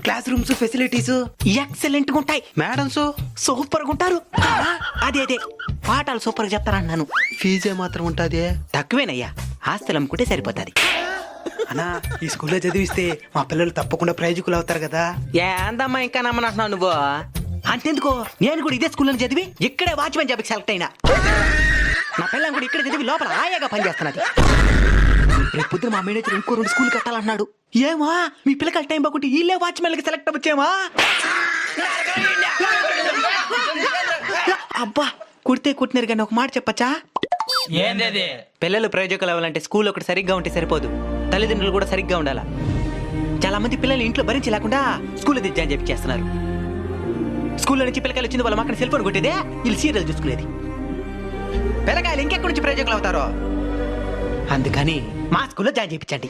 Class rooms facilities excellent గా ఉంటాయి. Madams super గా ఉంటారు. అదే అదే పాఠాలు సూపర్ గా చెప్తారన్నాను. ఫీజే మాత్రం ఉంటది. తక్కువేనయ్యా, ఆస్తులు అమ్ముకుంటే సరిపోతుంది. అన్నా ఈ స్కూల్లో చదివిస్తే మా పిల్లలు తప్పకుండా ప్రయోజకులు అవుతారు కదా. ఏందమ్మా ఇంకా నమ్మనంటున్నావు నువ్వు? అంతెందుకో, నేను కూడా ఇదే స్కూల్లో చదివి ఇక్కడే వాచ్మెన్ జాబ్కి సెలెక్ట్ అయినా. నా పిల్లని కూడా ఇక్కడ చదివి లోపల ఆయాగా పనిచేస్తున్నది. రేపు పొద్దున మా మేనేజర్ ఇంకో 2 స్కూల్ కట్టాలన్నాడు. ఏమా మీ పిల్లకాయల టైం బాగుంటే వీళ్ళే వాచ్మెన్లకి సెలెక్ట్ అవ్వచ్చేమా? అబ్బా కుడితే కుట్టినారు కానీ ఒక మాట చెప్పచ్చా? ఏంది? పిల్లలు ప్రయోజకులు అవ్వాలంటే స్కూల్ ఒకటి సరిగ్గా ఉంటే సరిపోదు, తల్లిదండ్రులు కూడా సరిగ్గా ఉండాలా. చాలా మంది పిల్లలు ఇంట్లో భరించి లేకుండా స్కూల్లో దిద్దాని చెప్పి చేస్తున్నారు. స్కూల్లో నుంచి పిల్లకాయలు వచ్చింది వాళ్ళ మాకు సెల్ ఫోన్ కొట్టేదే, వీళ్ళు సీరియల్ చూసుకునేది. పిల్లకాయలు ఇంకెక్కడి నుంచి ప్రయోజకులు అవుతారో అందుకని మా స్కూల్లో జాయిన్ చేయించండి.